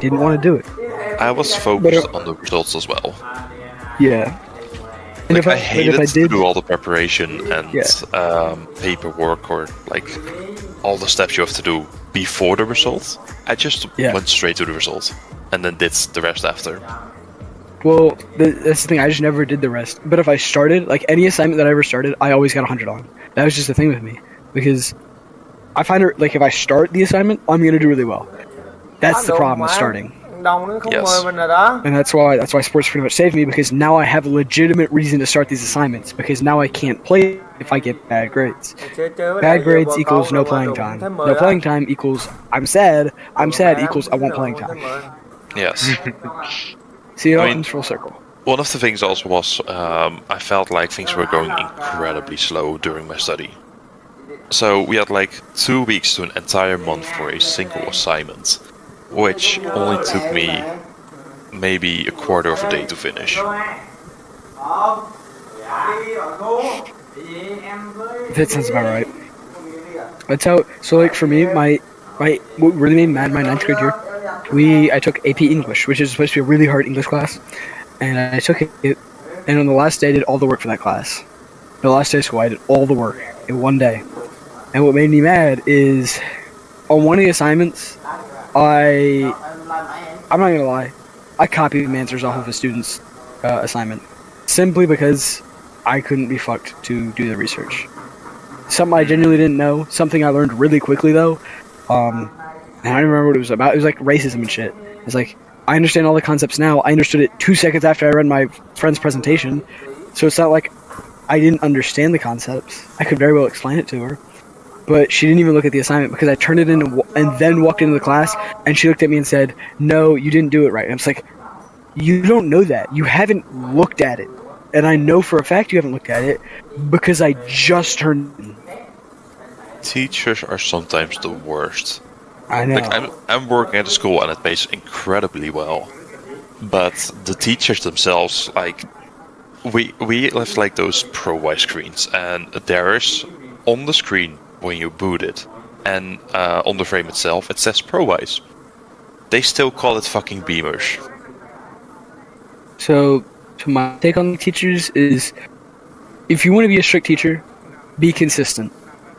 didn't want to do it. I was focused on the results as well. Yeah. And Like, I hated to do all the preparation and paperwork, or like all the steps you have to do before the results. I just went straight to the results and then did the rest after. Well, that's the thing. I just never did the rest. But if I started, like any assignment that I ever started, I always got 100 on. That was just the thing with me, because I find it like if I start the assignment, I'm gonna do really well. That's the problem with starting. Yes. And that's why sports pretty much saved me, because now I have a legitimate reason to start these assignments, because now I can't play if I get bad grades. Bad grades equals no playing time. No playing time equals I'm sad. I'm sad equals I want playing time. Yes. See, it all comes full circle. One of the things also was I felt like things were going incredibly slow during my study. So we had like 2 weeks to an entire month for a single assignment, which only took me maybe a quarter of a day to finish. That sounds about right. That's how. So like for me, my what really made me mad my 9th grade year, I took AP English, which is supposed to be a really hard English class, and I took it, and on the last day I did all the work for that class. The last day of school I did all the work in one day, and what made me mad is on one of the assignments, I'm not gonna lie, I copied the answers off of a student's assignment simply because I couldn't be fucked to do the research. Something I genuinely didn't know, something I learned really quickly though. And I don't remember what it was about. It was like racism and shit. It's like, I understand all the concepts now. I understood it 2 seconds after I read my friend's presentation. So it's not like I didn't understand the concepts. I could very well explain it to her. But she didn't even look at the assignment, because I turned it in and then walked into the class, and she looked at me and said, "No, you didn't do it right." And I'm just like, you don't know that. You haven't looked at it. And I know for a fact you haven't looked at it, because I just turned it in. Teachers are sometimes the worst. I know. Like I'm working at a school and it pays incredibly well, but the teachers themselves, like we left like those ProWise screens, and there is on the screen when you boot it, and on the frame itself it says ProWise. They still call it fucking Beamers. So my take on the teachers is, if you want to be a strict teacher, be consistent.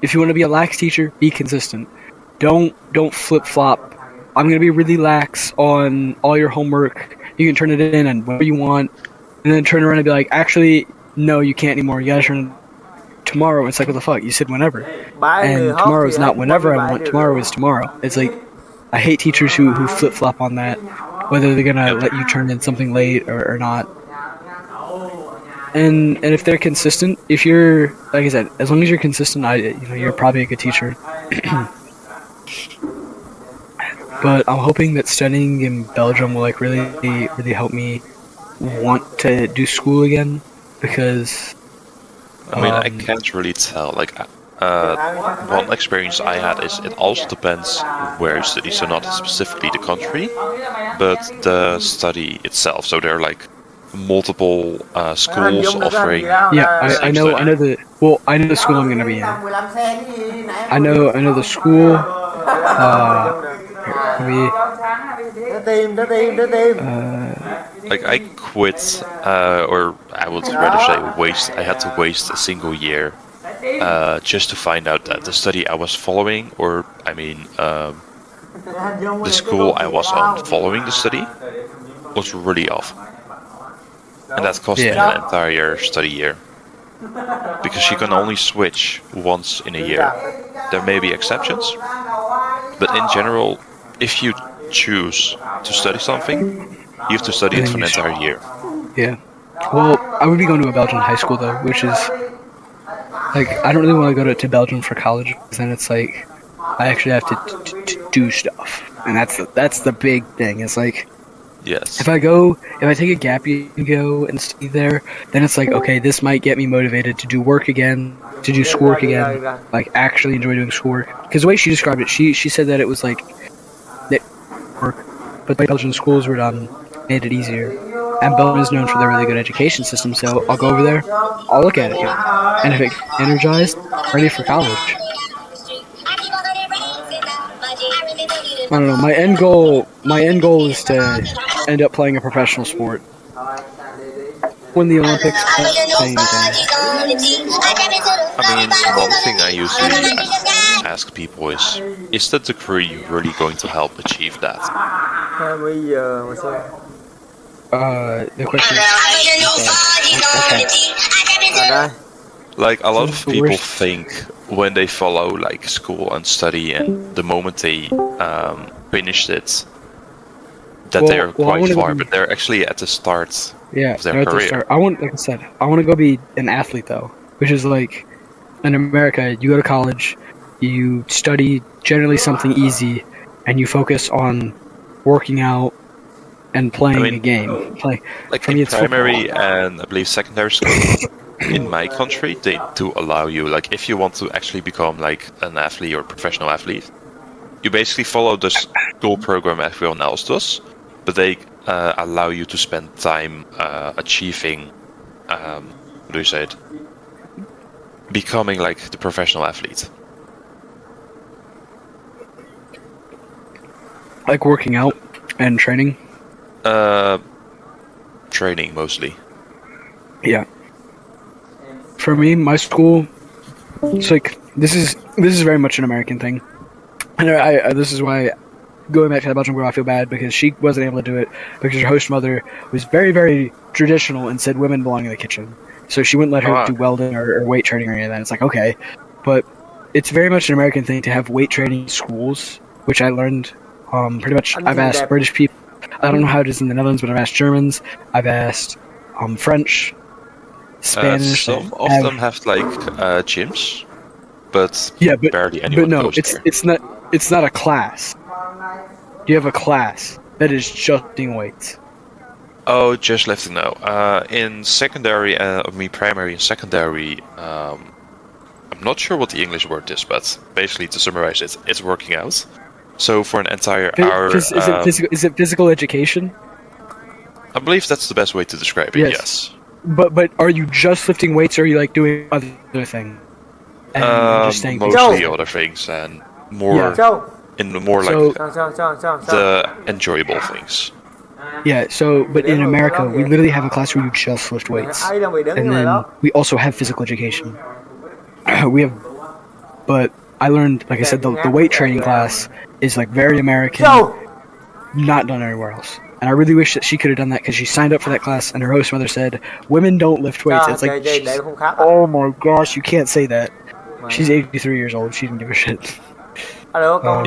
If you want to be a lax teacher, be consistent. Don't flip-flop. I'm going to be really lax on all your homework. You can turn it in and whatever you want, and then turn around and be like, actually, no, you can't anymore. You got to turn it tomorrow. It's like, what the fuck? You said whenever. And tomorrow is not whenever I want. Tomorrow is tomorrow. It's like, I hate teachers who flip-flop on that, whether they're going to let you turn in something late or not. And if they're consistent, if you're, like I said, as long as you're consistent, you're probably a good teacher. But I'm hoping that studying in Belgium will like really help me want to do school again, because I mean, I can't really tell. Like, one experience I had is it also depends where you study, so not specifically the country, but the study itself. So there are like multiple schools offering. Yeah, I know the school I'm gonna be in. I know the school. Like I quit, or I would rather say I had to waste a single year just to find out that the study I was following, or I mean, the school I was on following the study was really off. And that cost me an entire study year. Because you can only switch once in a year. There may be exceptions, but in general, if you choose to study something, you have to study it for an entire year. Yeah. Well, I would be going to a Belgian high school though, which is like, I don't really want to go to Belgium for college, because then it's like I actually have to do stuff, and that's the big thing. It's like, yes, if I take a gap year and go and study there, then it's like, okay, this might get me motivated to do work again, to do schoolwork again, like actually enjoy doing schoolwork. Because the way she described it, she said that it was like that work, but the Belgian schools were done, made it easier. And Belgium is known for their really good education system, so I'll go over there, I'll look at it, and if it's energized, ready for college. I don't know. My end goal is to end up playing a professional sport. Win the Olympics, not play anything. I mean, one thing I usually ask people is the degree really going to help achieve that? The question is, Like, a lot of people think when they follow, like, school and study, and the moment they finish it, that they are quite far, but they're actually at the start of their career. Like I said, I want to go be an athlete, though, which is like, in America, you go to college, you study generally something easy, and you focus on working out and playing a game. Like in primary and I believe secondary school, in my country, they do allow you, like, if you want to actually become like an athlete or professional athlete, you basically follow the school program everyone else does, but they allow you to spend time achieving, what do you say it? Becoming like the professional athlete. Like working out and training? Training mostly. Yeah. For me, my school, it's like, this is very much an American thing. And this is why, going back to that Belgian girl, I feel bad because she wasn't able to do it because her host mother was very, very traditional and said women belong in the kitchen. So she wouldn't let her do welding or weight training or any of that. It's like, okay. But it's very much an American thing to have weight training in schools, which I learned pretty much. I've asked British people. I don't know how it is in the Netherlands, but I've asked Germans. I've asked French, Spanish. Some of them have like gyms, but barely anyone goes there. It's not a class. You have a class that is just lifting weights. Oh, just lifting now. In secondary, primary and secondary, I'm not sure what the English word is, but basically to summarize it, it's working out. So for an entire hour... Is it physical education? I believe that's the best way to describe it, yes. But are you just lifting weights, or are you like doing other things? Mostly other things, and more in the more like the enjoyable things. Yeah, but in America, we literally have a class where you just lift weights. And then we also have physical education. But I learned, like I said, the weight training class is like very American, not done anywhere else. And I really wish that she could have done that because she signed up for that class and her host mother said, women don't lift weights. It's like, oh my gosh, you can't say that. She's 83 years old, she didn't give a shit. But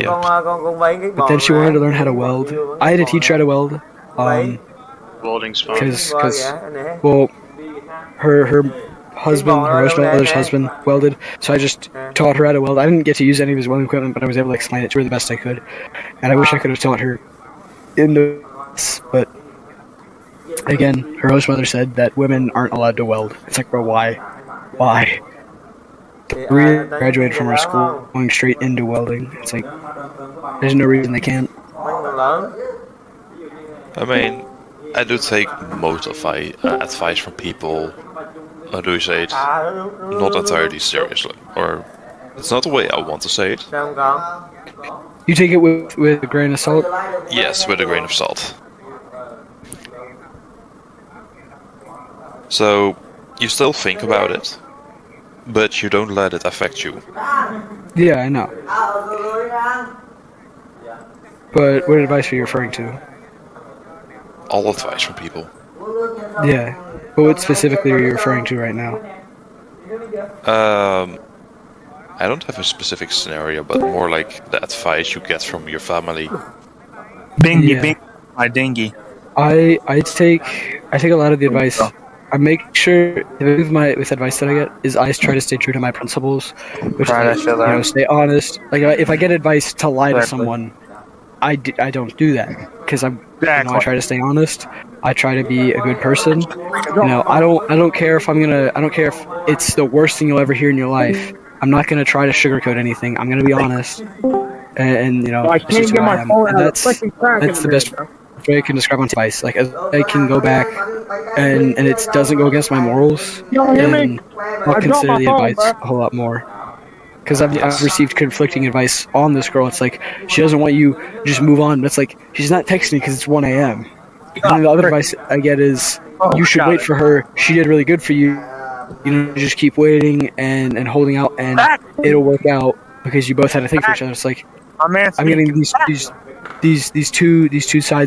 then she wanted to learn how to weld. I had to teach her how to weld. Welding's fun. Because, well, her husband, her host mother's husband, welded, so I just taught her how to weld. I didn't get to use any of his welding equipment, but I was able to explain it to her the best I could. And I wish I could have taught her in the... But, again, her host mother said that women aren't allowed to weld. It's like, bro, why? Why? We graduated from our school going straight into welding. It's like, there's no reason they can't. I mean, I do take most of my advice from people, how do you say it, not entirely seriously, or it's not the way I want to say it. You take it with a grain of salt? Yes, with a grain of salt. So, you still think about it, but you don't let it affect you. Yeah, I know. But what advice are you referring to? All advice from people. Yeah, but what specifically are you referring to right now? I don't have a specific scenario, but more like the advice you get from your family. Bingy, my dingy. I take a lot of the advice. I make sure with advice that I get is I try to stay true to my principles, which is stay honest. Like if I get advice to lie to someone, I don't do that because I try to stay honest. I try to be a good person. I don't care if it's the worst thing you'll ever hear in your life. I'm not gonna try to sugarcoat anything. I'm gonna be honest, and I can't get my phone out. That's the best way I can describe on advice. Like I can go back, and it doesn't go against my morals. Then I'll consider the advice a whole lot more. Because I've received conflicting advice on this girl. It's like she doesn't want you to just move on. But it's like she's not texting me because it's 1 a.m. And then the other advice I get is you should wait for her. She did really good for you. You know, just keep waiting and holding out, and it'll work out because you both had a thing for each other. It's like I'm getting these two sides